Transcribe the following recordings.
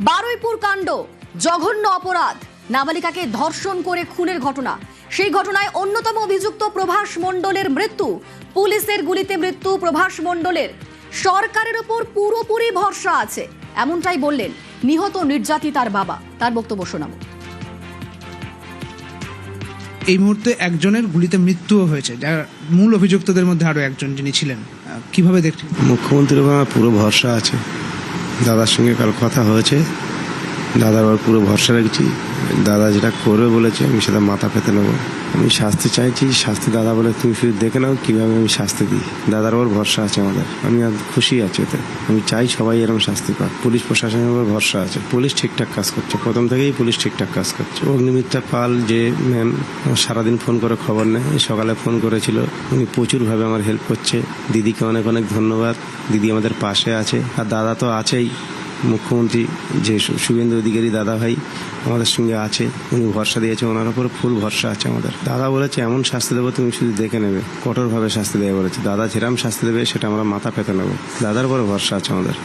বারুইপুর কাণ্ড, জঘন্য অপরাধ, নাবালিকাকে ধর্ষণ করে খুনের ঘটনা। সেই ঘটনায় অন্যতম অভিযুক্ত প্রভাস মণ্ডলের মৃত্যু। পুলিশের গুলিতে মৃত্যু প্রভাস মণ্ডলের। সরকারের উপর পুরোপুরি ভরসা আছে, এমনটাই বললেন নিহত নির্যাতিতার বাবা। তার বক্তব্য শোনাবো। এই মুহূর্তে একজনের গুলিতে মৃত্যুও হয়েছে, যার মূল অভিযুক্তদের মধ্যে আরো একজন যিনি ছিলেন। কিভাবে দেখছেন? মুখ্যমন্ত্রীর উপর আমার পুরো ভরসা আছে। দাদার সঙ্গে কাল কথা হয়েছে, দাদার উপর পুরো ভরসা রাখছি। দাদা যেটা করবে বলেছে আমি সেটা মাথা পেতে নেবো। আমি শাস্তি চাইছি, শাস্তি দাদা বলে তুমি শুধু দেখে নাও কিভাবে আমি শাস্তি দিই। দাদার উপর ভরসা আছে আমাদের, আমি খুশি আছি এতে। আমি চাই সবাই এরকম শাস্তি পাক। পুলিশ প্রশাসনের উপর ভরসা আছে, পুলিশ ঠিকঠাক কাজ করছে, প্রথম থেকেই পুলিশ ঠিকঠাক কাজ করছে। অগ্নিমিত্রা পাল যে ম্যাম সারাদিন ফোন করে খবর নেয়, সকালে ফোন করেছিল, উনি প্রচুরভাবে আমার হেল্প করছে। দিদিকে অনেক অনেক ধন্যবাদ, দিদি আমাদের পাশে আছে। আর দাদা তো আছেই, মুখ্যমন্ত্রী যে শুভেন্দু অধিকারী দাদা ভাই আমাদের সঙ্গে আছে, উনি ভরসা দিয়েছে, ওনার উপর ফুল ভরসা আছে আমাদের। দাদা বলেছে এমন শাস্তি দেবো তুমি শুধু দেখে নেবে, কঠোরভাবে শাস্তি দেবে বলেছে। দাদা যেরকম শাস্তি দেবে সেটা আমরা মাথা পেতে নেবো, দাদার উপরে ভরসা আছে আমাদের।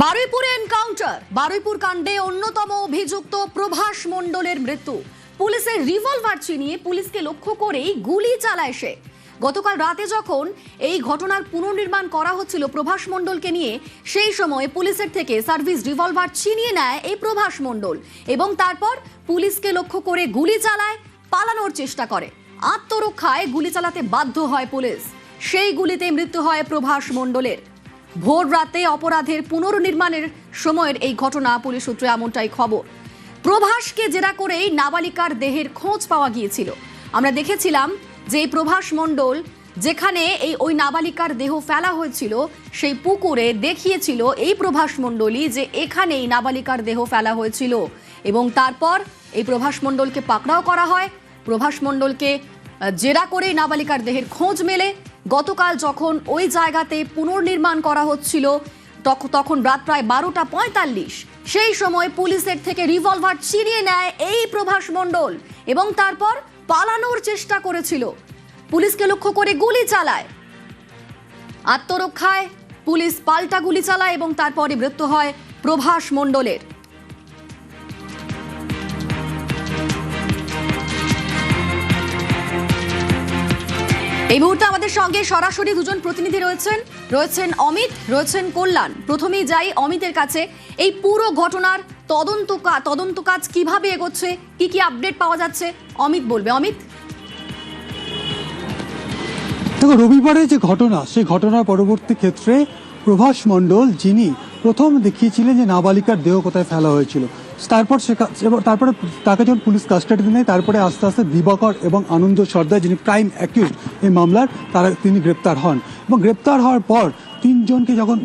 বারুইপুরে এনকাউন্টার, বারুইপুর কাণ্ডে অন্যতম অভিযুক্ত প্রভাস মণ্ডলের মৃত্যু। পুলিশের রিভলভার ছিনিয়ে পুলিশকে লক্ষ্য করেই গুলি চালায় সে। গতকাল রাতে যখন এই ঘটনার পুনর্নির্মাণ করা হচ্ছিল প্রভাস মণ্ডলকে নিয়ে, সেই সময় পুলিশের থেকে সার্ভিস রিভলভার ছিনিয়ে নেয় এই প্রভাস মণ্ডল এবং তারপর পুলিশকে লক্ষ্য করে গুলি চালায়, পালানোর চেষ্টা করে। আত্মরক্ষায় গুলি চালাতে বাধ্য হয় পুলিশ, সেই গুলিতে মৃত্যু হয় প্রভাস মণ্ডলের। ভোর রাতে অপরাধের পুনর্নির্মাণের সময়ের এই ঘটনা, পুলিশ সূত্রে এমনটাই খবর। প্রভাসকে জেরা করেই নাবালিকার দেহের খোঁজ পাওয়া গিয়েছিল। আমরা দেখেছিলাম যে এই প্রভাস মণ্ডল যেখানে ওই নাবালিকার দেহ ফেলা হয়েছিল, সেই পুকুরে দেখিয়েছিল এই প্রভাস মণ্ডলই যে এখানেই নাবালিকার দেহ ফেলা হয়েছিল এবং তারপর এই প্রভাস মণ্ডলকে পাকড়াও করা হয়। প্রভাস মণ্ডলকে জেরা করেই নাবালিকার দেহের খোঁজ মেলে। গতকাল যখন ওই জায়গাতে পুনর্নির্মাণ করা হচ্ছিল তখন রাত প্রায় 12:45, সেই সময় পুলিশের থেকে রিভলভার ছিনিয়ে নেয় এই প্রভাস মণ্ডল এবং তারপর পালানোর চেষ্টা করেছিল। পুলিশকে লক্ষ্য করে গুলি চালায়, আত্মরক্ষায় পুলিশ পাল্টা গুলি চালায় এবং তারপরে মৃত্যু হয় প্রভাস মণ্ডলের। এই মুহূর্তে আমাদের সঙ্গে সরাসরি দুজন প্রতিনিধি রয়েছেন অমিত, রয়েছেন কল্যাণ। প্রথমেই যাই অমিতের কাছে। এই পুরো ঘটনার তদন্ত কাজ কিভাবে এগোচ্ছে, কি কি আপডেট পাওয়া যাচ্ছে, অমিত বলবে। অমিত, দেখো, রবিবারে যে ঘটনা, সেই ঘটনার পরবর্তী ক্ষেত্রে প্রভাস মণ্ডল, যিনি প্রথম দেখিয়েছিলেন যে নাবালিকার দেহ কোথায় ফেলা হয়েছিল, তারপরে তাকে যখন পুলিশ কাস্টাডিতে নেয়, তারপরে আস্তে আস্তে দিবাকর এবং আনন্দ সর্দার, যিনি প্রাইম অ্যাকিউজড এই মামলার, তিনি গ্রেপ্তার হন এবং গ্রেপ্তার হওয়ার পর তিনজনকে যখন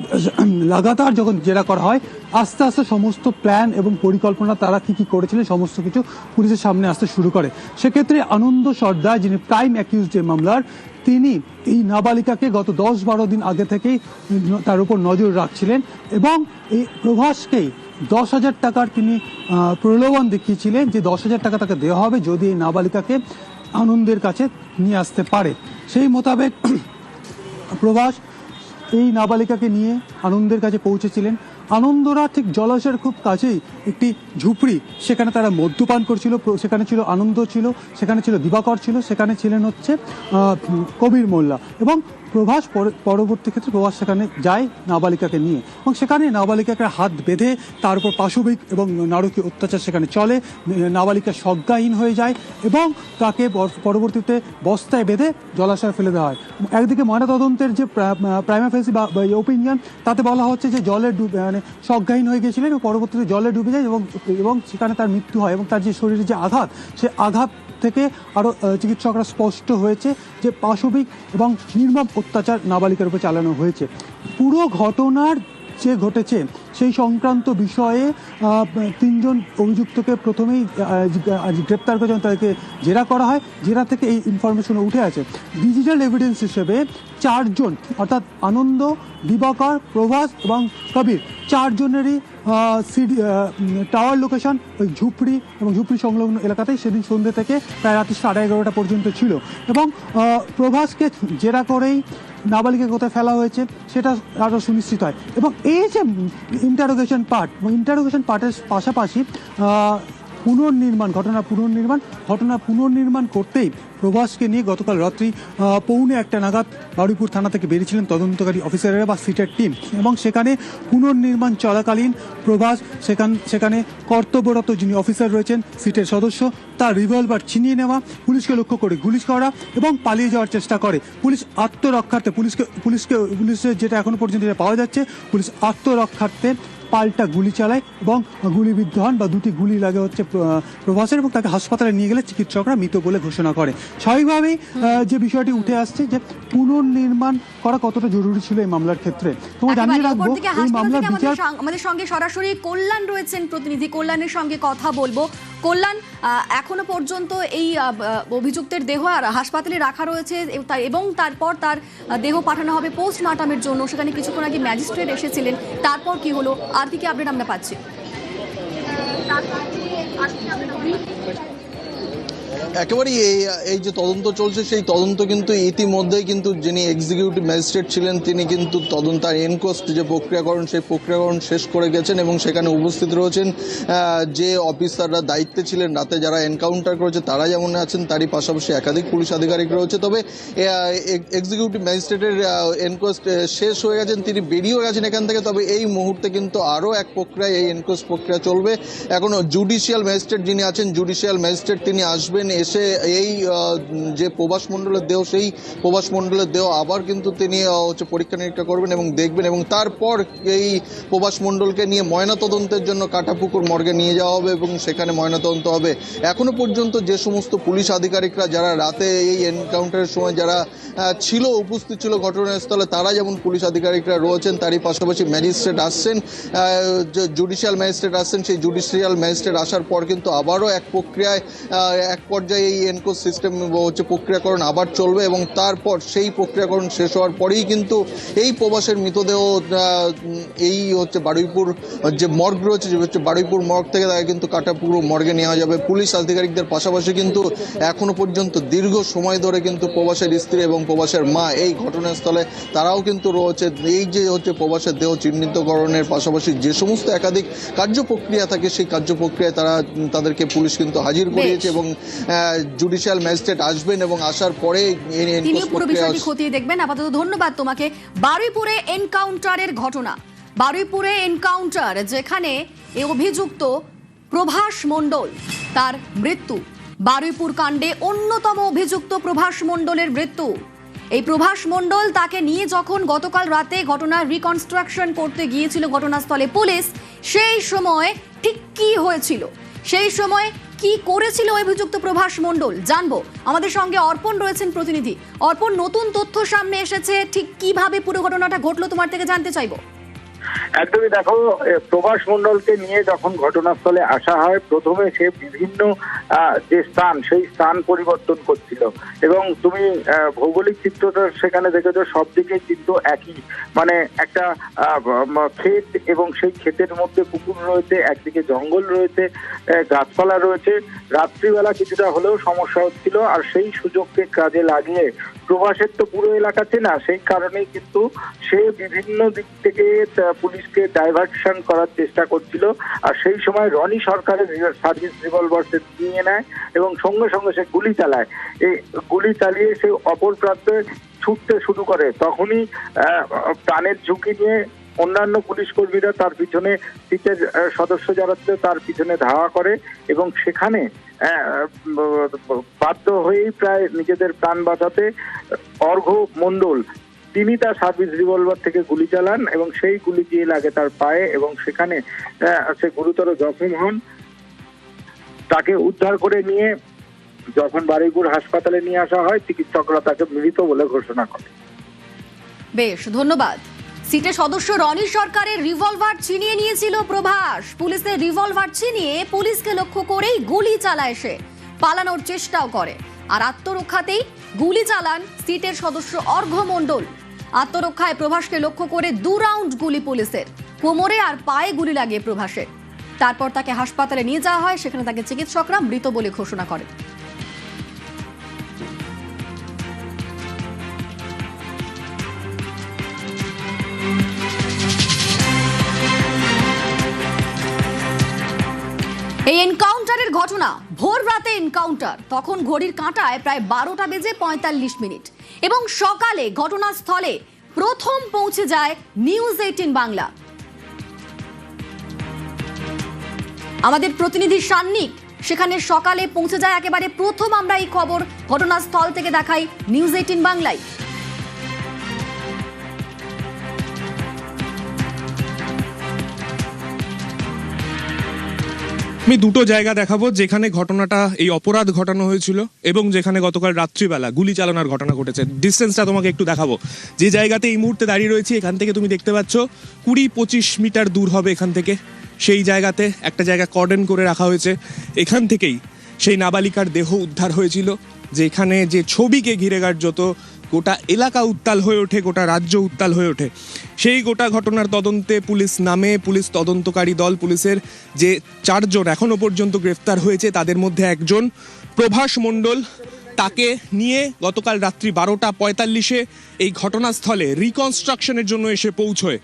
লাগাতার জেরা করা হয়, আস্তে আস্তে সমস্ত প্ল্যান এবং পরিকল্পনা তারা কি করেছিলেন সমস্ত কিছু পুলিশের সামনে আসতে শুরু করে। সেক্ষেত্রে আনন্দ সর্দার, যিনি প্রাইম অ্যাকিউজড এই মামলার, তিনি এই নাবালিকাকে গত 10-12 দিন আগে থেকেই তার উপর নজর রাখছিলেন এবং এই প্রভাসকেই 10,000 টাকার তিনি প্রলোভন দেখিয়েছিলেন যে 10,000 টাকা তাকে দেওয়া হবে যদি এই নাবালিকাকে আনন্দের কাছে নিয়ে আসতে পারে। সেই মোতাবেক প্রভাস এই নাবালিকাকে নিয়ে আনন্দের কাছে পৌঁছেছিলেন। আনন্দরা ঠিক জলাশয়ের খুব কাছেই একটি ঝুপড়ি, সেখানে তারা মদ্যপান করছিল। সেখানে ছিল আনন্দ, ছিল সেখানে ছিল দিবাকর, ছিল সেখানে ছিলেন হচ্ছে কবির মোল্লা এবং প্রভাস পরবর্তী ক্ষেত্রে প্রভাস সেখানে যায় নাবালিকাকে নিয়ে এবং সেখানে নাবালিকাকে হাত বেঁধে তার উপর পাশবিক এবং নারকীয় অত্যাচার সেখানে চলে। নাবালিকা সজ্ঞাহীন হয়ে যায় এবং তাকে পরবর্তীতে বস্তায় বেঁধে জলাশয়ে ফেলে দেওয়া হয়। একদিকে ময়নাতদন্তের যে প্রাইমা ফেসি বা ওপিনিয়ন, তাতে বলা হচ্ছে যে জলে সজ্ঞাহীন হয়ে গিয়েছিলেন এবং পরবর্তীতে জলে ডুবে যায় এবং সেখানে তার মৃত্যু হয় এবং তার যে শরীরে যে আঘাত, সে আঘাত থেকে আরও চিকিৎসকরা স্পষ্ট হয়েছে যে পাশবিক এবং নির্মম অত্যাচার নাবালিকার উপর চালানো হয়েছে। পুরো ঘটনার যে ঘটেছে সেই সংক্রান্ত বিষয়ে তিনজন অভিযুক্তকে প্রথমেই গ্রেপ্তার করে যখন তাদেরকে জেরা করা হয়, জেরা থেকে এই ইনফরমেশন উঠে আসে। ডিজিটাল এভিডেন্স হিসেবে চারজন অর্থাৎ আনন্দ, দিবাকর, প্রভাস এবং কবির চারজনেরই টাওয়ার লোকেশন ওই ঝুপড়ি এবং ঝুপড়ি সংলগ্ন এলাকাতেই সেদিন সন্ধ্যে থেকে প্রায় রাত্রি 11:30 পর্যন্ত ছিল। এবং প্রভাসকে জেরা করেই নাবালিকা কোথায় ফেলা হয়েছে সেটা আরও সুনিশ্চিত হয়। এবং এই যে ইন্টারোগেশন পার্টের পাশাপাশি ঘটনা পুনর্নির্মাণ করতেই প্রভাসকে নিয়ে গতকাল রাত্রি 1:45 নাগাদ বারুইপুর থানা থেকে বেরিয়েছিলেন তদন্তকারী অফিসারেরা বা সিটের টিম। এবং সেখানে পুনর্নির্মাণ চলাকালীন প্রভাস সেখানে কর্তব্যরত যিনি অফিসার রয়েছেন সিটের সদস্য, তার রিভলভার ছিনিয়ে নেওয়া, পুলিশকে লক্ষ্য করে গুলি করা এবং পালিয়ে যাওয়ার চেষ্টা করে। পুলিশ আত্মরক্ষার্থে পুলিশের যেটা এখনো পর্যন্ত পাওয়া যাচ্ছে, পুলিশ আত্মরক্ষার্থে পাল্টা গুলি চালায় এবং গুলিবিদ্ধ হন বা দুটি গুলি লাগে হচ্ছে প্রভাসের, এবং তাকে হাসপাতালে নিয়ে গেলে চিকিৎসকরা মৃত বলে ঘোষণা করে। স্বাভাবিকভাবেই যে বিষয়টি উঠে আসছে যে পুনর্নির্মাণ করা কতটা জরুরি ছিল এই মামলার ক্ষেত্রে। তোমার জানিয়ে রাখবো এই মামলার বিচার আমাদের সঙ্গে সরাসরি কল্যাণ রয়েছেন প্রতিনিধি, কল্যাণের সঙ্গে কথা বলবো। কল্যাণ, এখনো পর্যন্ত এই অভিযুক্তের দেহ আর হাসপাতালে রাখা রয়েছে এবং তারপর তার দেহ পাঠানো হবে পোস্টমর্টমের জন্য। সেখানে কিছুক্ষণ আগে ম্যাজিস্ট্রেট এসেছিলেন, তারপর কি হলো আর কি আপডেট আমরা পাচ্ছি? একেবারেই এই যে তদন্ত চলছে সেই তদন্ত কিন্তু ইতিমধ্যেই কিন্তু যিনি এক্সিকিউটিভ ম্যাজিস্ট্রেট ছিলেন তিনি কিন্তু তদন্তার এনকোয়েস্ট যে প্রক্রিয়াকরণ সেই প্রক্রিয়াকরণ শেষ করে গেছেন এবং সেখানে উপস্থিত রয়েছেন যে অফিসাররা দায়িত্বে ছিলেন রাতে যারা এনকাউন্টার করেছে তারা যেমন আছেন, তারই পাশাপাশি একাধিক পুলিশ আধিকারিক রয়েছে। তবে এক্সিকিউটিভ ম্যাজিস্ট্রেটের এনকোয়েস্ট শেষ হয়ে গেছেন, তিনি বেরিয়েও গেছেন এখান থেকে। তবে এই মুহূর্তে কিন্তু আরও এক প্রক্রিয়া, এই এনকোয়েস্ট প্রক্রিয়া চলবে। এখনও জুডিশিয়াল ম্যাজিস্ট্রেট যিনি আছেন, জুডিশিয়াল ম্যাজিস্ট্রেট তিনি আসবেন, এসে এই যে প্রভাস মণ্ডলের দেহ সেই প্রভাস মণ্ডলের দেহ আবার কিন্তু তিনি পরীক্ষা নিরীক্ষা করবেন এবং দেখবেন, এবং তারপর এই প্রভাস মণ্ডলকে নিয়ে ময়নাতদন্তের জন্য কাটাপুকুর মর্গে নিয়ে যাওয়া হবে এবং সেখানে ময়নাতদন্ত হবে। এখনো পর্যন্ত যে সমস্ত পুলিশ আধিকারিকরা যারা রাতে এই এনকাউন্টারের সময় যারা উপস্থিত ছিল ঘটনাস্থলে, তারা যেমন পুলিশ আধিকারিকরা রয়েছেন, তারই পাশাপাশি ম্যাজিস্ট্রেট আসছেন, জুডিশিয়াল ম্যাজিস্ট্রেট আসছেন। সেই জুডিশিয়াল ম্যাজিস্ট্রেট আসার পর কিন্তু আবারও এক পর্যায়ে এই এনকোয়েস্ট সিস্টেম প্রক্রিয়াকরণ আবার চলবে এবং তারপর সেই প্রক্রিয়াকরণ শেষ হওয়ার পরেই কিন্তু এই প্রবাসের মৃতদেহ এই বারুইপুর যে মর্গ রয়েছে, বারুইপুর মর্গ থেকে তাকে কিন্তু কাটাপুকুর মর্গে নেওয়া যাবে। পুলিশ আধিকারিকদের পাশাপাশি কিন্তু এখনো পর্যন্ত দীর্ঘ সময় ধরে কিন্তু প্রবাসের স্ত্রী এবং প্রবাসের মা এই ঘটনাস্থলে তারাও কিন্তু রয়েছে। এই যে প্রবাসের দেহ চিহ্নিতকরণের পাশাপাশি যে সমস্ত একাধিক কার্যপ্রক্রিয়া থাকে সেই কার্যপ্রক্রিয়ায় তাদেরকে পুলিশ কিন্তু হাজির করিয়েছে এবং জুডিশিয়াল ম্যাজিস্ট্রেট আসবেন এবং আসার পরে তিনি পুরো বিষয়টি খতিয়ে দেখবেন। আপাতত ধন্যবাদ তোমাকে। বারুইপুরে এনকাউন্টারের ঘটনা, বারুইপুরে এনকাউন্টার যেখানে এই অভিযুক্ত প্রভাস মণ্ডল তার মৃত্যু, বারুইপুর কাণ্ডে অন্যতম অভিযুক্ত প্রভাস মণ্ডলের মৃত্যু। এই প্রভাস মণ্ডল, তাকে নিয়ে যখন গতকাল রাতে ঘটনার রিকনস্ট্রাকশন করতে গিয়েছিল ঘটনাস্থলে পুলিশ, সেই সময় ঠিক কি হয়েছিল, সেই সময় কি করেছিল অভিযুক্ত প্রভাস মণ্ডল জানবো। আমাদের সঙ্গে অর্পণ রয়েছেন প্রতিনিধি। অর্পণ, নতুন তথ্য সামনে এসেছে, ঠিক কিভাবে পুরো ঘটনাটা ঘটলো তোমার থেকে জানতে চাইবো। একদমই, দেখো, প্রভাস মণ্ডলকে নিয়ে যখন ঘটনাস্থলে আসা হয় প্রথমে সে বিভিন্ন যে স্থান সেই স্থান পরিবর্তন করছিল এবং তুমি ভৌগোলিক চিত্রটা সেখানে দেখেছো, সব দিকে কিন্তু একই, মানে একটা ক্ষেত এবং সেই ক্ষেতের মধ্যে পুকুর রয়েছে, একদিকে জঙ্গল রয়েছে, গাছপালা রয়েছে। রাত্রিবেলা কিছুটা হলেও সমস্যা হচ্ছিল, আর সেই সুযোগকে কাজে লাগিয়ে প্রভাসের তো পুরো এলাকা চেনা, সেই কারণেই কিন্তু সে বিভিন্ন দিক থেকে পুলিশকে ডাইভার্সন করার চেষ্টা করছিল। আর সেই সময় রনি সরকারের সার্ভিস রিভলভার সে নিয়ে নেয় এবং সঙ্গে সঙ্গে সে গুলি চালায়। এই গুলি চালিয়ে সে অপর প্রান্তে ছুটতে শুরু করে। তখনই প্রাণের ঝুঁকি নিয়ে অন্যান্য পুলিশ কর্মীরা তার পিছনে, সিটের সদস্য যারা ছিল তার পিছনে ধাওয়া করে এবং সেখানে বাধ্য হয়েই প্রায় নিজেদের প্রাণ বাঁচাতে অর্ঘ্য মণ্ডল তিনি তার সার্ভিস রিভলভার থেকে গুলি চালান এবং সেই গুলি গিয়ে লাগে তার পায়ে এবং সেখানে সে গুরুতর জখম হন। তাকে উদ্ধার করে নিয়ে যখন বারুইপুর হাসপাতালে নিয়ে আসা হয় চিকিৎসকরা তাকে মৃত বলে ঘোষণা করে। বেশ, ধন্যবাদ। সিটের সদস্য রনি সরকারের রিভলভার ছিনিয়ে নিয়েছিল প্রভাস। পুলিশের রিভলভার ছিনিয়ে পুলিশকে লক্ষ্য করেই গুলি চালায় সে, পালানোর চেষ্টাও করে। আর আত্মরক্ষাতেই গুলি চালান সিটের সদস্য অর্ঘ্য মণ্ডল। আত্মরক্ষায় প্রভাসকে লক্ষ্য করে 2 রাউন্ড গুলি পুলিশের, কোমরে আর পায়ে গুলি লাগে প্রভাসের। তারপর তাকে হাসপাতালে নিয়ে যাওয়া হয়, সেখানে তাকে চিকিৎসকরা মৃত বলে ঘোষণা করেন। এই এনকাউন্টারের ঘটনা ভোর রাতে এনকাউন্টার, তখন ঘড়ির কাঁটায় প্রায় 12টা বেজে 45 মিনিট এবং সকালে ঘটনাস্থলে প্রথম পৌঁছে যায় নিউজ 18 বাংলা। আমাদের প্রতিনিধি সান্নিক সেখানে সকালে পৌঁছে যায়, একেবারে প্রথম আমরা এই খবর ঘটনাস্থল থেকে দেখাই নিউজ 18 বাংলায়। আমি দুটো জায়গা দেখাবো যেখানে ঘটনাটা, এই অপরাধ ঘটানো হয়েছিল এবং যেখানে গতকাল রাত্রিবেলা গুলি চালানোর ঘটনা ঘটেছে। ডিস্টেন্সটা তোমাকে একটু দেখাবো। যে জায়গাতে এই মুহূর্তে দাঁড়িয়ে রয়েছি, এখান থেকে তুমি দেখতে পাচ্ছ 20-25 মিটার দূর হবে এখান থেকে। সেই জায়গাতে একটা জায়গা কর্ডন করে রাখা হয়েছে। এখান থেকেই সেই নাবালিকার দেহ উদ্ধার হয়েছিল, যেখানে যে ছবিকে ঘিরে যত গোটা এলাকা উত্তাল হয়ে ওঠে, গোটা রাজ্য উত্তাল হয়ে ওঠে। সেই গোটা ঘটনার তদন্তে পুলিশ নামে, পুলিশ তদন্তকারী দল, পুলিশের যে 4 জন এখনো পর্যন্ত গ্রেফতার হয়েছে তাদের মধ্যে একজন প্রভাস মণ্ডল, তাকে নিয়ে গতকাল রাত্রি 12:45 এই ঘটনাস্থলে রিকনস্ট্রাকশনের জন্য এসে পৌঁছয়।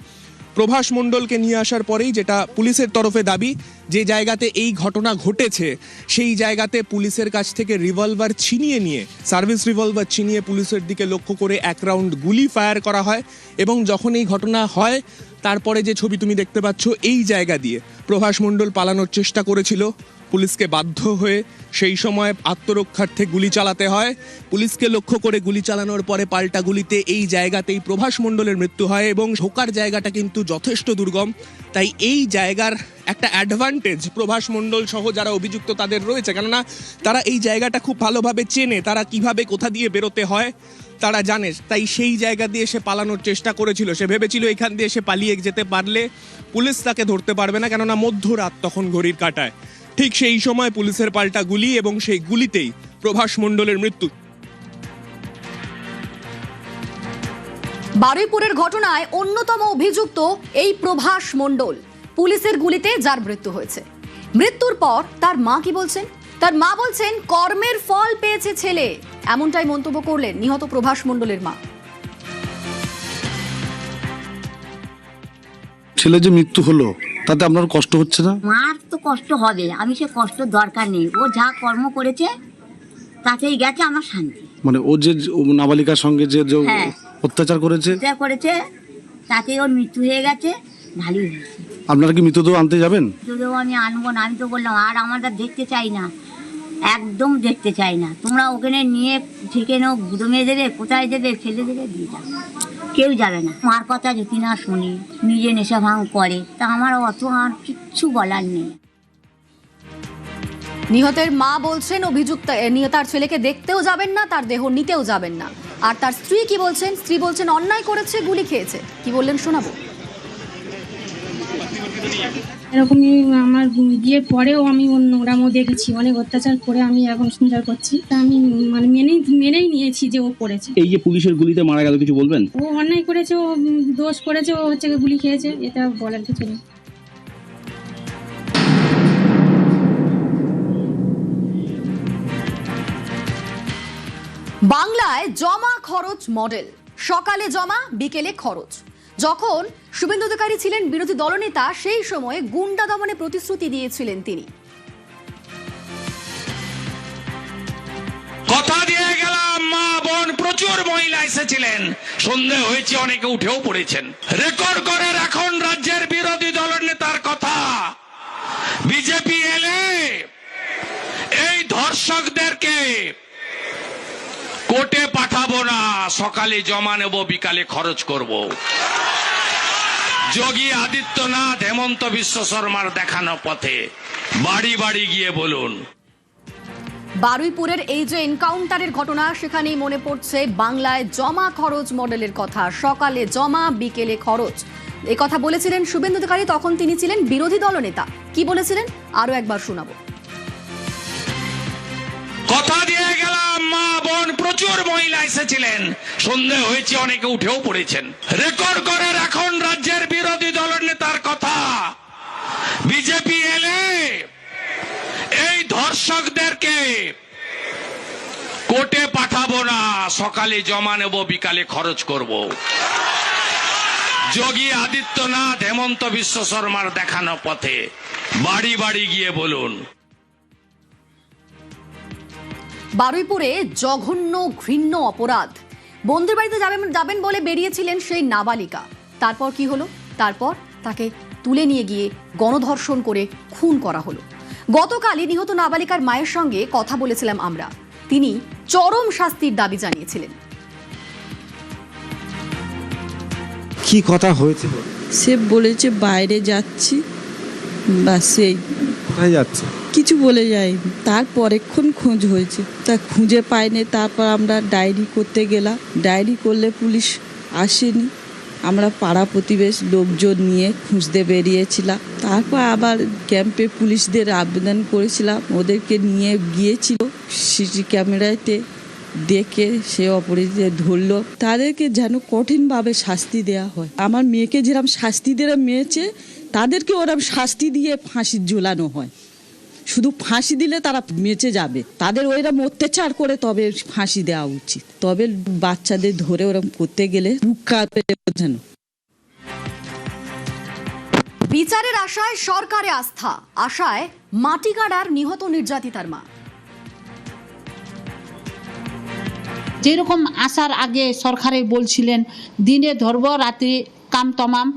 প্রভাস মণ্ডলকে নিয়ে আসার পরেই যেটা পুলিশের তরফে দাবি, যে জায়গাতে এই ঘটনা ঘটেছে সেই জায়গাতে পুলিশের কাছ থেকে রিভলভার ছিনিয়ে নিয়ে, সার্ভিস রিভলভার ছিনিয়ে পুলিশের দিকে লক্ষ্য করে 1 রাউন্ড গুলি ফায়ার করা হয়। এবং যখন এই ঘটনা হয় তারপরে যে ছবি তুমি দেখতে পাচ্ছ, এই জায়গা দিয়ে প্রভাস মণ্ডল পালানোর চেষ্টা করেছিল। পুলিশকে বাধ্য হয়ে সেই সময় আত্মরক্ষার্থে গুলি চালাতে হয়। পুলিশকে লক্ষ্য করে গুলি চালানোর পরে পাল্টা গুলিতে এই জায়গাতেই প্রভাস মণ্ডলের মৃত্যু হয় এবং ঢোকার জায়গাটা কিন্তু যথেষ্ট দুর্গম। তাই এই জায়গার একটা অ্যাডভান্টেজ প্রভাস মণ্ডল সহ যারা অভিযুক্ত তাদের রয়েছে, কেননা তারা এই জায়গাটা খুব ভালোভাবে চেনে, তারা কিভাবে কোথা দিয়ে বেরোতে হয় তারা জানে। তাই সেই জায়গা দিয়ে সে পালানোর চেষ্টা করেছিল। সে ভেবেছিল এখান দিয়ে সে পালিয়ে যেতে পারলে পুলিশ তাকে ধরতে পারবে না, কেননা মধ্যরাত তখন ঘড়ির কাঁটায়। ঠিক সেই সময় পুলিশের পাল্টা গুলি এবং সেই গুলিতেই প্রভাস মণ্ডলের মৃত্যু। বারুইপুরের ঘটনায় অন্যতম অভিযুক্ত এই প্রভাস মণ্ডল, পুলিশের গুলিতে যার মৃত্যু হয়েছে। মৃত্যুর পর তার মা কি বলছেন? তার মা বলছেন কর্মের ফল পেয়েছে ছেলে, এমনটাই মন্তব্য করলেন নিহত প্রভাস মণ্ডলের মা। ছেলে যে মৃত্যু হলো তাতে আপনার কষ্ট হচ্ছে না? মার তো কষ্ট হবে, আমি সে কষ্ট দরকার নেই। ও যা কর্ম করেছে তাতেই গেছে আমার শান্তি। মানে ও যে নাবালিকার সঙ্গে যে হ্যাঁ। অত্যাচার করেছে, যা করেছে তাতে ওর মৃত্যু হয়ে গেছে, ভালোই হয়েছে। আপনারা কি মৃতদেহ আনতে যাবেন? যদিও আমি আনবো না, আমি তো বললাম আর আমরা দেখতে চাই না, একদম দেখতে চাই না। তোমরা ওখানে নিয়ে ঠেকে নাও, গুদমে দেবে, কোথায় দেবে, ফেলে দেবে, দিয়ে যাবে, কেউ যাবে না। মার কথা যদি না শুনি, নিজে নেশা ভাঙ করে, তা আমার অত আর কিচ্ছু বলার নেই। নিহতের মা বলছেন অভিযুক্ত তার ছেলেকে দেখতেও যাবেন না, তার দেহ নিতেও যাবেন না। আর তার স্ত্রী কি বলছেন? স্ত্রী বলছেন অন্যায় করেছে, গুলি খেয়েছে। কি বললেন শোনাবো। এরকমই আমার বিয়ের পরেও আমি নোংরামও দেখেছি, অনেক অত্যাচার করে আমি এখন সংসার করছি। তা আমি মানে মেনেই নিয়েছি যে ও করেছে। এই যে পুলিশের গুলিতে মারা গেল, কিছু বলবেন? ও অন্যায় করেছে, ও দোষ করেছে, ও হচ্ছে গুলি খেয়েছে, এটা বলার কিছু নেই। বাংলায় জমা খরচ মডেল, সকালে জমা বিকেলে খরচ। যখন শুভেন্দু অধিকারী ছিলেন বিরোধী দলনেতা, সেই সময়ে গুন্ডা দমনে প্রতিশ্রুতি দিয়েছিলেন তিনি। কথা দিয়ে গেলাম, মা বোন প্রচুর মহিলা এসেছিলেন, সন্দেহ হয়েছে অনেকে উঠেও পড়েছেন। রেকর্ড করে এখন রাজ্যের বিরোধী দলের নেতার কথা, বিজেপি এলে এই ধর্ষকদেরকে কোর্টে পাঠাবো না, সকালে জমা নেব, বিকালে খরচ করব। যোগী আদিত্যনাথ, হেমন্ত বিশ্ব শর্মার দেখানো পথে বাড়ি বাড়ি গিয়ে বলুন। বারুইপুরের এই যে এনকাউন্টারের ঘটনা, সেখানেই মনে পড়ছে বাংলায় জমা খরচ মডেলের কথা। সকালে জমা, বিকেলে খরচ, এই কথা বলেছিলেন শুভেন্দু অধিকারী। তখন তিনি ছিলেন বিরোধী দলনেতা। কি বলেছিলেন আরো একবার শোনাবো। কথা দিয়ে গেলাম, মা বোন প্রচুর মহিলা এসেছিলেন, সন্দেহ হয়েছে অনেকে উঠেও পড়েছেন। রেকর্ড করে রাখুন রাজ্যের বিরোধী দলের নেতার কথা। বিজেপি এলে এই ধর্ষকদেরকে কোর্টে পাঠাবো না, সকালে জমা নেব, বিকালে খরচ করব। যোগী আদিত্যনাথ, হেমন্ত বিশ্ব শর্মার দেখানো পথে বাড়ি বাড়ি গিয়ে বলুন। বারুইপুরে জঘন্য ঘৃণ্য অপরাধ। বন্ধুর বাড়িতে যাবেন বলে বেরিয়েছিলেন সেই নাবালিকা। তারপর কি হলো? তারপর তাকে তুলে নিয়ে গিয়ে গণধর্ষণ করে খুন করা হলো। গতকালই নিহত নাবালিকার মায়ের সঙ্গে কথা বলেছিলাম আমরা। তিনি চরম শাস্তির দাবি জানিয়েছিলেন। কি কথা হয়েছিল? সে বলেছে বাইরে যাচ্ছি, বাস সেই কোথায় যাচ্ছে? কিছু বলে যায়নি। তারপরেক্ষণ খোঁজ হয়েছে, তা খুঁজে পাইনি। তারপর আমরা ডায়েরি করতে গেলাম, ডায়েরি করলে পুলিশ আসেনি। আমরা পাড়া প্রতিবেশ লোকজন নিয়ে খুঁজতে বেরিয়েছিলাম। তারপর আবার ক্যাম্পে পুলিশদের আবেদন করেছিলাম, ওদেরকে নিয়ে গিয়েছিল। সিসি ক্যামেরাতে দেখে সে অপরাধীদের ধরলো। তাদেরকে যেন কঠিনভাবে শাস্তি দেওয়া হয়। আমার মেয়েকে যেরকম শাস্তি দিয়ে মেয়েছে, তাদেরকে ওরকম শাস্তি দিয়ে ফাঁসি ঝুলানো হয়। শুধু ফাঁসি দিলে তারা বেঁচে যাবে, তাদের ওইরকম অত্যাচার করে তবে ফাঁসি দেওয়া উচিত। তবে বাচ্চাদের ধরে ওরকম করতে গেলে বুক কাঁপে যেন। বিচারের আশায় সরকারে আস্থা, আশায় মাটি কাটার নিহত নির্যাতিতার মা। যেরকম আসার আগে সরকারে বলছিলেন দিনে ধরব রাত্রি কাম তমাম,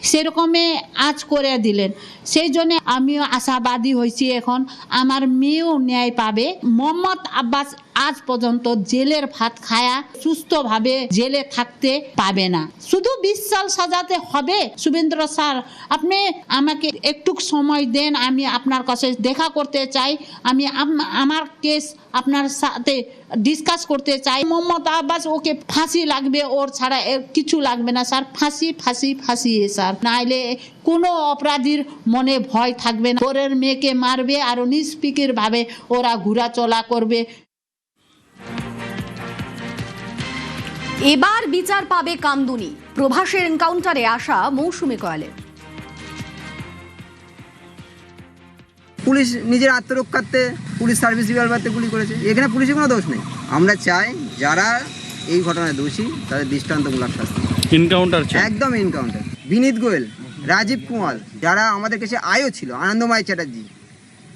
সেরকমই আজ করে দিলেন। সেই জন্য আমিও আশাবাদী হয়েছি। এখন আমার মেয়েও ন্যায় পাবে। মোহাম্মদ আব্বাস আজ পর্যন্ত জেলের ভাত খায়া সুস্থভাবে জেলে থাকতে পাবে না। শুধু 20 সাল সাজাতে হবে। শুভেন্দ্র স্যার, আপনি আমাকে একটু সময় দেন, আমি আপনার কাছে দেখা করতে চাই। আমি আমার কেস আপনার সাথে ডিসকাস করতে চাই। মোহাম্মদ আব্বাস, ওকে ফাঁসি লাগবে, ওর ছাড়া এর কিছু লাগবে না স্যার। ফাঁসি ফাঁসি ফাঁসি স্যার, নাইলে কোনো অপরাধীর মনে ভয় থাকবে না। ওরের মেয়েকে মারবে আর নিষ্পিকির ভাবে ওরা ঘোরাচলা করবে। এবার বিচার পাবে কামদুনি। প্রভাসের এনকাউন্টারে আসা মৌসুমী কয়ালের। পুলিশ নিজের আত্মরক্ষার্থে পুলিশ সার্ভিস রিভলভারতে গুলি করেছে, এখানে পুলিশের কোনো দোষ নেই। আমরা চাই যারা এই ঘটনায় দোষী তাদের দৃষ্টান্তমূলক শাস্তি। এনকাউন্টার একদম এনকাউন্টার। বিনীত গোয়েল, রাজীব কুমার, যারা আমাদের কাছে আয়ও ছিল, আনন্দময় চ্যাটার্জি,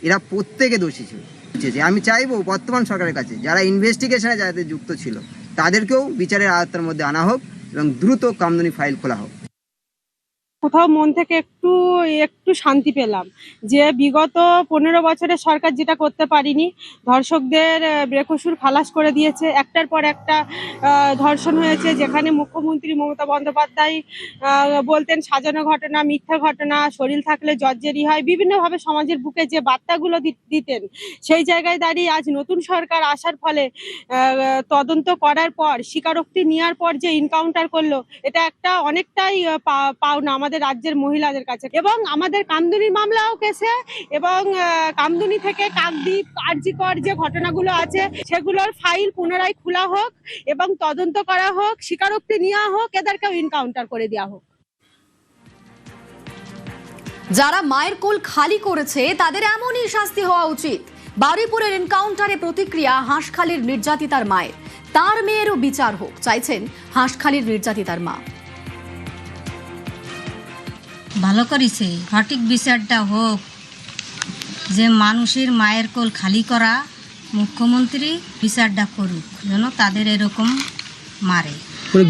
এরা প্রত্যেকে দোষী ছিল। আমি চাইবো বর্তমান সরকারের কাছে যারা ইনভেস্টিগেশনে যাদের যুক্ত ছিল তাদেরকেও বিচারের আওতার মধ্যে আনা হোক এবং দ্রুত কামদুনি ফাইল খোলা হোক। কোথাও মন থেকে একটু শান্তি পেলাম যে বিগত 15 বছরের সরকার যেটা করতে পারিনি, ধর্ষকদের বেকসুর খালাস করে দিয়েছে। একটার পর একটা ধর্ষণ হয়েছে, যেখানে মুখ্যমন্ত্রী মমতা বন্দ্যোপাধ্যায় বলতেন সাজানো ঘটনা, মিথ্যা ঘটনা, শরীর থাকলে জর্জরি হয়, বিভিন্নভাবে সমাজের বুকে যে বার্তাগুলো দিতেন, সেই জায়গায় দাঁড়িয়ে আজ নতুন সরকার আসার ফলে তদন্ত করার পর, স্বীকারোক্তি নেওয়ার পর যে এনকাউন্টার করলো, এটা একটা অনেকটাই পাওনা আমাদের রাজ্যের মহিলাদের কাছে। এবং আমাদের কামদুনির মামলাও কেসে, এবং কামদুনি থেকে কাকদ্বীপ, আরজিকর যে ঘটনাগুলো আছে সেগুলোর ফাইল পুনরায় খোলা হোক এবং তদন্ত করা হোক, স্বীকারোক্তি নেওয়া হোক, এদেরকেও এনকাউন্টার করে দেওয়া হোক। যারা মায়ের কোল খালি করেছে তাদের এমনই শাস্তি হওয়া উচিত। বারুইপুরের এনকাউন্টারে প্রতিক্রিয়া হাঁসখালির নির্যাতিতার মায়ের। তার মেয়েরও বিচার হোক চাইছেন হাঁসখালির নির্যাতিতার মা। ভালো করেছে, সঠিক বিচারটা হোক। যে মানুষের মায়ের কোল খালি করা, মুখ্যমন্ত্রী বিচারটা করুক, যেন তাদের এরকম মারে।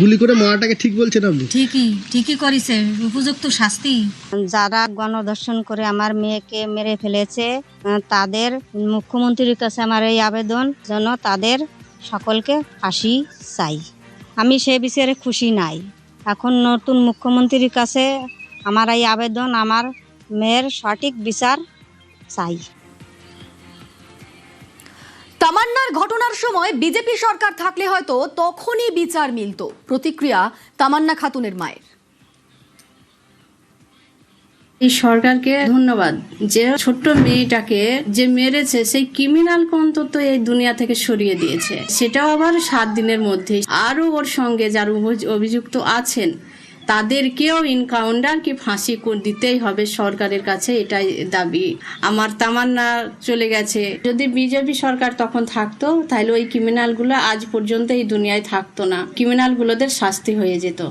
গুলি করে মারাটাকে ঠিক বলছেন আপনি? ঠিকই করেছে, উপযুক্ত শাস্তি। যারা গণধর্ষণ করে আমার মেয়েকে মেরে ফেলেছে তাদের মুখ্যমন্ত্রীর কাছে আমার এই আবেদন, যেন তাদের সকলকে ফাঁসি চাই। আমি সে বিচারে খুশি নাই। এখন নতুন মুখ্যমন্ত্রীর কাছে আমার এই আবেদন, আমার মেয়ের সঠিক বিচার চাই। তামান্নার ঘটনার সময় বিজেপি সরকার থাকলে হয়তো তখনই বিচার মিলত। প্রতিক্রিয়া তামান্না খাতুনের মায়ের। এই সরকারকে ধন্যবাদ যে ছোট্ট মেয়েটাকে যে মেরেছে সেই ক্রিমিনালকে অন্তত এই দুনিয়া থেকে সরিয়ে দিয়েছে, সেটাও আবার 7 দিনের মধ্যে। আরো ওর সঙ্গে যারা অভিযুক্ত আছেন তাদেরকেও ইনকাউন্টার কি ফাঁসি দিতেই হবে সরকারের কাছে, এটাই দাবি আমার। তামান্না চলে গেছে, যদি বিজেপি সরকার তখন থাকতো তাহলে ওই ক্রিমিনালগুলো আজ পর্যন্ত এই দুনিয়ায় থাকতো না, ক্রিমিনালগুলোদের শাস্তি হয়ে যেত।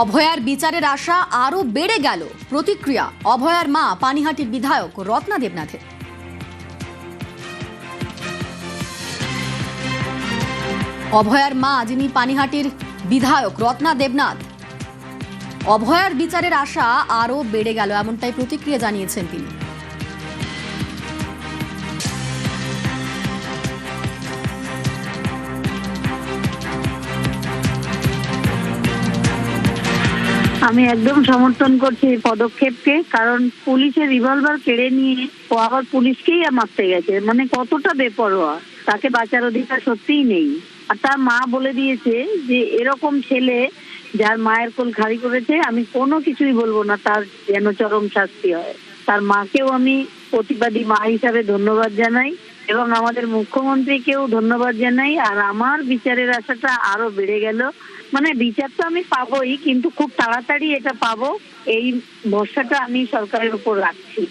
অভয়ার বিচারের আশা আরো বেড়ে গেল। প্রতিক্রিয়া অভয়ার মা পানিহাটির বিধায়ক রত্না দেবনাথের। অভয়ার মা যিনি পানিহাটির বিধায়ক রত্না দেবনাথ, অভয়ার বিচারের আশা আরো বেড়ে গেল, এমনটাই প্রতিক্রিয়া জানিয়েছেন তিনি। আমি একদম সমর্থন করছি এই পদক্ষেপকে, কারণ পুলিশের রিভলভার কেড়ে নিয়ে ও আবার পুলিশকেই মারতে গেছে, মানে কতটা বেপরোয়া। তাকে বাঁচার অধিকার সত্যিই নেই। আর তার মা বলে দিয়েছে যে এরকম ছেলে যার মায়ের কোল খালি করেছে আমি কোনো কিছুই বলবো না, তার যেন চরম শাস্তি হয়। তার মাকেও আমি প্রতিবাদী মা হিসাবে ধন্যবাদ জানাই এবং আমাদের মুখ্যমন্ত্রীকেও ধন্যবাদ জানাই। আর আমার বিচারের আশাটা আরো বেড়ে গেল, মানে বিচার তো আমি পাবোই, কিন্তু খুব তাড়াতাড়ি এটা পাবো এই ভরসাটা আমি সরকারের উপর রাখছি।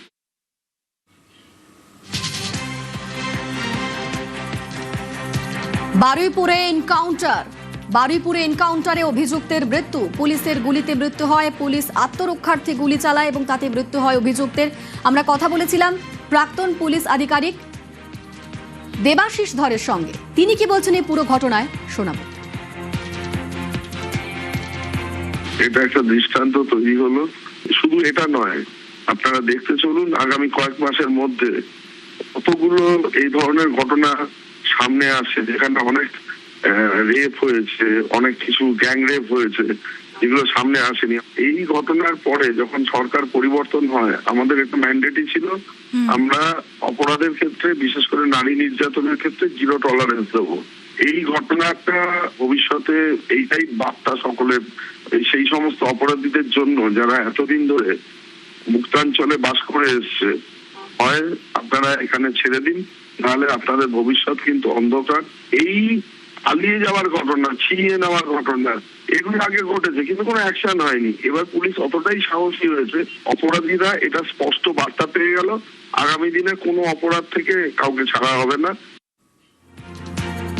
বারুইপুরে এনকাউন্টারে অভিযুক্তের মৃত্যু। পুলিশের গুলিতে মৃত্যু হয়, পুলিশ আত্মরক্ষার্থে গুলি চালায় এবং তাতে মৃত্যু হয় অভিযুক্তের। আমরা কথা বলেছিলাম প্রাক্তন পুলিশ আধিকারিক দেবাশিস ধরের সঙ্গে, তিনি কি বলছেন এই পুরো ঘটনায় শোনাবো। এটা একটা দৃষ্টান্ত তৈরি হলো। শুধু এটা নয়, আপনারা দেখতে চলুন আগামী কয়েক মাসের মধ্যে কতগুলো এই ধরনের ঘটনা সামনে আসে, যেখানে অনেক রেপ হয়েছে, অনেক কিছু গ্যাং রেপ হয়েছে, যেগুলো সামনে আসেনি। এই ঘটনার পরে যখন সরকার পরিবর্তন হয়, আমাদের একটা ম্যান্ডেটই ছিল আমরা অপরাধের ক্ষেত্রে, বিশেষ করে নারী নির্যাতনের ক্ষেত্রে 0 টলারেন্স দেবো। এই ঘটনাটা ভবিষ্যতে এইটাই বার্তা সকলের, সেই সমস্ত অপরাধীদের জন্য যারা এতদিন ধরে মুক্তাঞ্চলে বাস করে এসছে, হয় আপনারা এখানে ছেড়ে দিন, নাহলে আপনাদের ভবিষ্যৎ কিন্তু অন্ধকার। এই পালিয়ে যাওয়ার ঘটনা, ছিনিয়ে নেওয়ার ঘটনা, এগুলো আগে ঘটেছে কিন্তু কোনো অ্যাকশন হয়নি। এবার পুলিশ অতটাই সাহসী হয়েছে, অপরাধীরা এটা স্পষ্ট বার্তা পেয়ে গেল, আগামী দিনে কোনো অপরাধ থেকে কাউকে ছাড়া হবে না।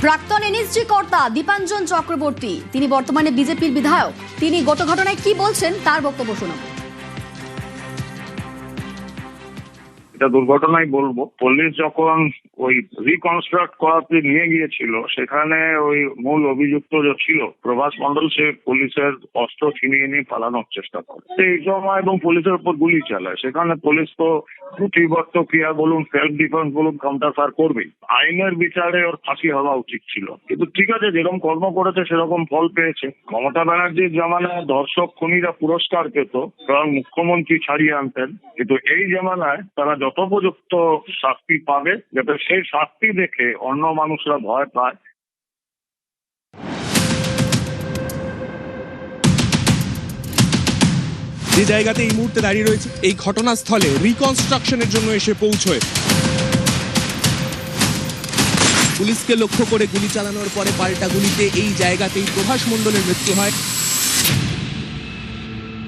প্রাক্তন এনএসজি কর্তা দীপাঞ্জন চক্রবর্তী, তিনি বর্তমানে বিজেপির বিধায়ক, তিনি গোটা ঘটনায় কি বলছেন তার বক্তব্য শোনাবো। এটা দুর্ঘটনাই বলবো। পুলিশ যখন ওই রিকনস্ট্রাক্ট করাতে নিয়ে গিয়েছিল, সেখানে ওই মূল অভিযুক্ত যে ছিল প্রভাস মন্ডল, সে পুলিশের অস্ত্র ছিনিয়ে নিয়ে পালানোর চেষ্টা করে। এই সময় এবং পুলিশের উপর গুলি চালায়। সেখানে পুলিশ তো প্রতিবর্ত ক্রিয়া বলুন, সেলফ ডিফেন্স বলুন, কাউন্টার ফায়ার করবেই। আইনের বিচারে ওর ফাঁসি হওয়া উচিত ছিল, কিন্তু ঠিক আছে, যেরকম কর্ম করেছে সেরকম ফল পেয়েছে। মমতা ব্যানার্জির জামানায় ধর্ষক খুনিরা পুরস্কার পেত, কারণ মুখ্যমন্ত্রী ছাড়িয়ে আনতেন, কিন্তু এই জামানায় তারা যথোপযুক্ত শাস্তি পাবে, যাতে সেই শাস্তি দেখে অন্য মানুষরা ভয় পায়। যে জায়গাতে এই মুহূর্তে দাঁড়িয়ে রয়েছে, এই ঘটনাস্থলে রিকনস্ট্রাকশনের জন্য এসে পৌঁছয়। পুলিশকে লক্ষ্য করে গুলি চালানোর পরে পাল্টা গুলিতে এই জায়গাতেই প্রভাস মণ্ডলের মৃত্যু হয়।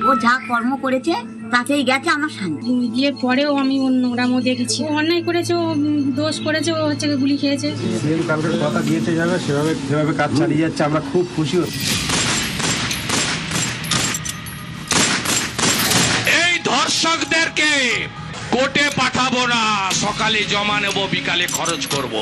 ও যা কর্ম করেছে তাতেই গেছে আমার শান্তি। গিয়ে পরেও আমি নোংরামও দেখেছি, অন্যায় করেছে, ও দোষ করেছে, ও হচ্ছে গুলি খেয়েছে। কালকের কথা দিয়েছে যাবে, সেভাবে কাজ চালিয়ে যাচ্ছে, আমরা খুব খুশি হচ্ছি। এই ধর্ষকদেরকে কোর্টে পাঠাবো না, সকালে জমা নেবো, বিকালে খরচ করব।